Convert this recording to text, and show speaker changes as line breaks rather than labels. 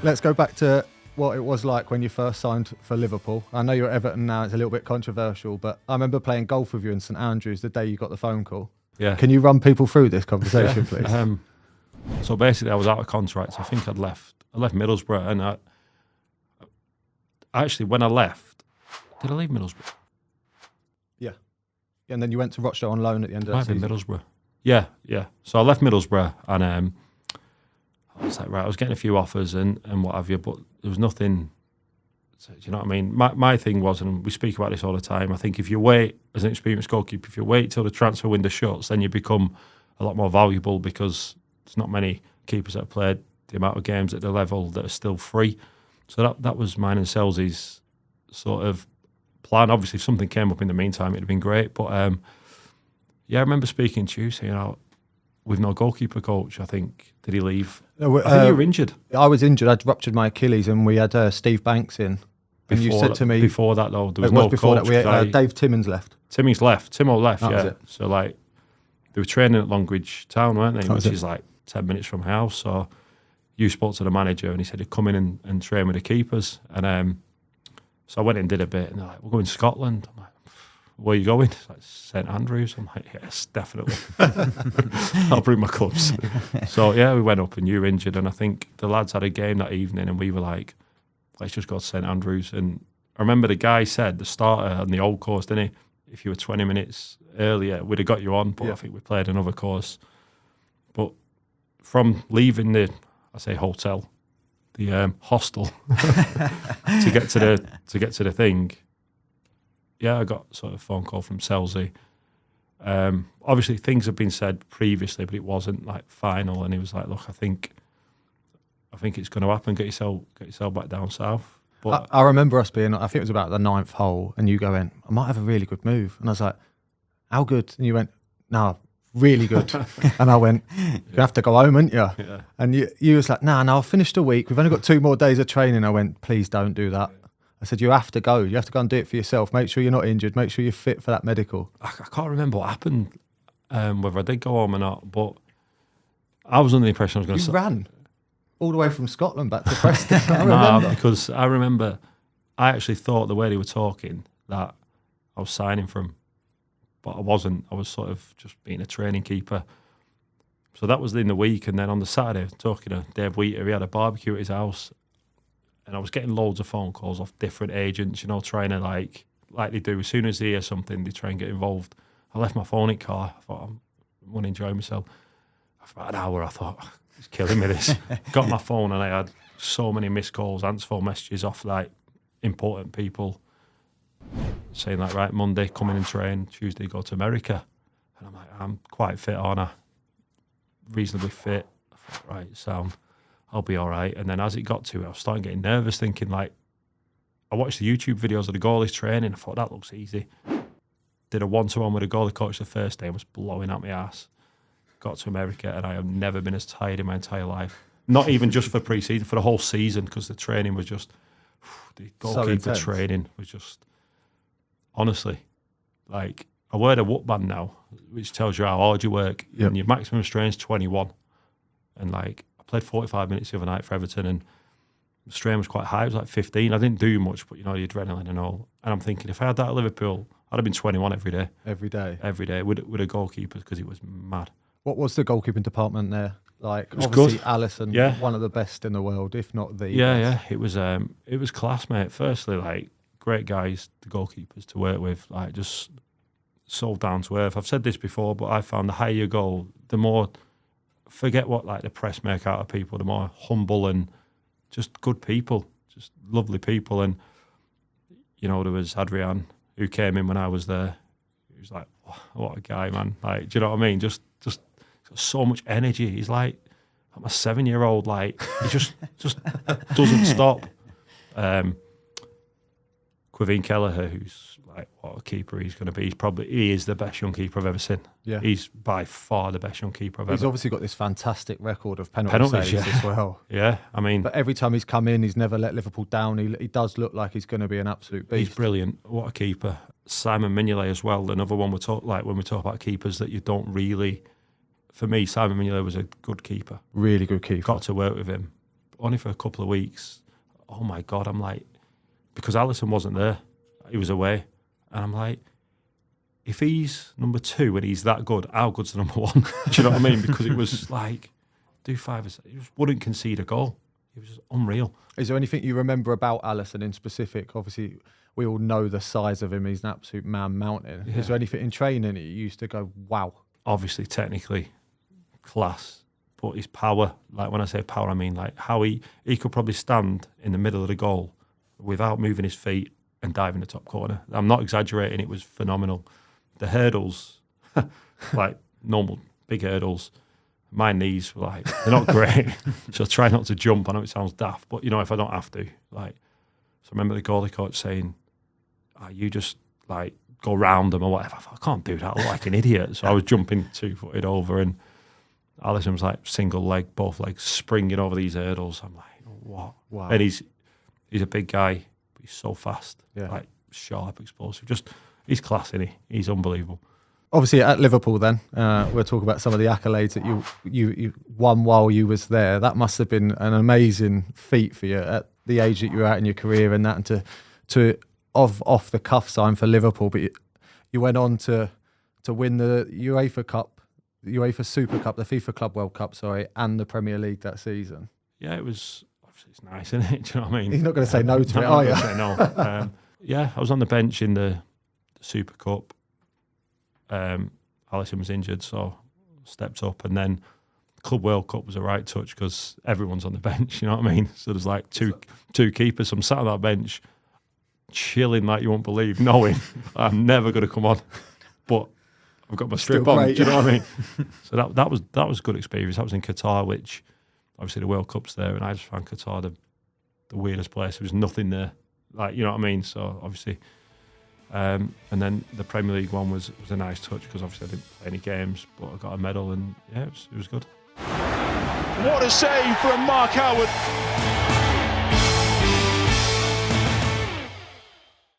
Let's go back to what it was like when you first signed for Liverpool. I know you're at Everton now, it's a little bit controversial, but I remember playing golf with you in St Andrews the day you got the phone call.
Yeah.
Can you run people through this conversation, please?
So basically I was out of contract. I think I left Middlesbrough, and I actually, when I left, did I leave Middlesbrough?
Yeah. And then you went to Rochdale on loan at the end of that season.
Middlesbrough. Yeah. So I left Middlesbrough, and I was like, right, I was getting a few offers and what have you, but there was nothing. Do you know what I mean? My thing was, and we speak about this all the time, I think if you wait, as an experienced goalkeeper, if you wait till the transfer window shuts, then you become a lot more valuable, because there's not many keepers that have played the amount of games at the level that are still free. So that was mine and Selzy's sort of plan. Obviously, if something came up in the meantime, it'd have been great. But yeah, I remember speaking to you, saying, with no goalkeeper coach, I think, did he leave? I think you were injured.
I was injured. I'd ruptured my Achilles, and we had Steve Banks in. And you said to me...
Before that, though, there was no
before
coach.
that. Dave Timmins left.
Timo left,
that
yeah.
Was it.
So, they were training at Longridge Town, weren't they? Which is 10 minutes from house. So you spoke to the manager, and he said he'd come in and train with the keepers. And so I went and did a bit, and they're like, we're going to Scotland. I'm like, where are you going? It's like St Andrews. I'm like, yes, definitely. I'll bring my clubs. So yeah, we went up, and you were injured, and I think the lads had a game that evening, and we were like, let's just go to St Andrews. And I remember the guy said, the starter on the old course, didn't he? If you were 20 minutes earlier, we'd have got you on, but I think we played another course. But from leaving the hotel, the hostel, to get to the thing, yeah, I got sort of a phone call from Selzy. Obviously, things have been said previously, but it wasn't final. And he was like, "Look, I think it's going to happen. Get yourself back down south." But
I remember us being, I think it was about the 9th hole, and you going, "I might have a really good move," and I was like, "How good?" And you went, "No, really good." And I went, "You have to go home, aren't you?"
Yeah.
And you was like, "No, I've finished a week. We've only got 2 more days of training." I went, "Please don't do that." I said, "You have to go. You have to go and do it for yourself. Make sure you're not injured. Make sure you're fit for that medical."
I can't remember what happened, whether I did go home or not, but I was under the impression I was going to...
You ran all the way from Scotland back to Preston. I remember.
Because I remember I actually thought the way they were talking that I was signing for him, but I wasn't. I was sort of just being a training keeper. So that was in the week, and then on the Saturday, talking to Dave Wheater, he had a barbecue at his house, and I was getting loads of phone calls off different agents, trying to like they do. As soon as they hear something, they try and get involved. I left my phone in car. I thought, I want to enjoy myself. After about an hour, I thought, it's killing me, this. Got my phone, and I had so many missed calls, answer phone messages off important people saying right, Monday, come in and train, Tuesday, go to America. And I'm like, I'm quite fit, aren't I? Reasonably fit. I thought, right, sound. I'll be all right. And then as it got to it, I was starting getting nervous, thinking I watched the YouTube videos of the goalies training. I thought, that looks easy. Did a one-to-one with a goalie coach the first day and was blowing out my ass. Got to America, and I have never been as tired in my entire life. Not even just for pre-season, for the whole season, because the training was just, the goalkeeper training was just, honestly, I wear a whoop band now, which tells you how hard you work.
Yep.
And your maximum strain is 21. And I played 45 minutes the other night for Everton, and the strain was quite high. It was 15. I didn't do much, but the adrenaline and all. And I'm thinking, if I had that at Liverpool, I'd have been 21 every day.
Every day?
Every day, with a goalkeeper, because it was mad.
What was the goalkeeping department there?
It was
obviously
good.
Alisson,
Yeah.
One of the best in the world, if not the best.
Yeah. It was class, mate. Firstly, great guys, the goalkeepers to work with, just so down to earth. I've said this before, but I found the higher you go, the more, forget what the press make out of people, the more humble and just good people, just lovely people. And there was ADRIÁN, who came in when I was there. He was like, what a guy, man. Do you know what I mean? Just got so much energy. He's like a 7-year-old, he just doesn't stop. Quiveen Kelleher, who's what a keeper he's going to be. He is the best young keeper I've ever seen.
Yeah.
He's by far the best young keeper I've ever.
He's obviously got this fantastic record of penalty saves as well.
Yeah,
But every time he's come in, he's never let Liverpool down. He does look like he's going to be an absolute beast.
He's brilliant. What a keeper. Simon Mignolet as well. Another one we talk when we talk about keepers that you don't really. For me, Simon Mignolet was a good keeper.
Really good keeper.
Got to work with him. only for a couple of weeks. Oh my God, I'm like, because Alisson wasn't there, he was away, and I'm like, if he's number 2 and he's that good, how good's the number 1? Do you know what I mean? Because it was like, do 5 or 6, he just wouldn't concede a goal. It was just unreal.
Is there anything you remember about Alisson in specific? Obviously, we all know the size of him. He's an absolute man mountain.
Yeah.
Is there anything in training that you used to go, wow?
Obviously, technically, class, but his power, like when I say power, I mean like how he could probably stand in the middle of the goal without moving his feet and dive in the top corner. I'm not exaggerating, it was phenomenal. The hurdles, like normal big hurdles, my knees were like, they're not great. So I try not to jump. I know it sounds daft, but you know, if I don't have to, like, so I remember the goalie coach saying, you just like go round them or whatever. I thought, I can't do that, I look like an idiot. So I was jumping 2-footed over, and Alisson was like single leg, both legs springing over these hurdles. I'm like, what?
Wow.
And he's a big guy, but he's so fast, like sharp, explosive. Just, he's class, isn't he? He's unbelievable.
Obviously, at Liverpool, then we'll talk about some of the accolades that you won while you was there. That must have been an amazing feat for you at the age that you were at in your career, and that, and to off the cuff sign for Liverpool. But you went on to win the UEFA Cup, the UEFA Super Cup, the FIFA Club World Cup, sorry, and the Premier League that season.
Yeah, it was. Obviously, it's nice, isn't it? Do you know what I mean?
You're not going to say no to it,
I'm
are
not
you?
gonna say no. Yeah, I was on the bench in the Super Cup. Alisson was injured, so stepped up, and then Club World Cup was a right touch because everyone's on the bench. You know what I mean? So there's like two keepers. So I'm sat on that bench, chilling like you won't believe, knowing I'm never going to come on, but I've got my strip
Still
on.
great,
Do you know what I mean? So that was a good experience. That was in Qatar, which obviously the World Cup's there, and I just found Qatar the weirdest place. There was nothing there, like, you know what I mean. So obviously. And then the Premier League one was a nice touch because obviously I didn't play any games, but I got a medal, and yeah, it was good.
What a save from Mark Howard.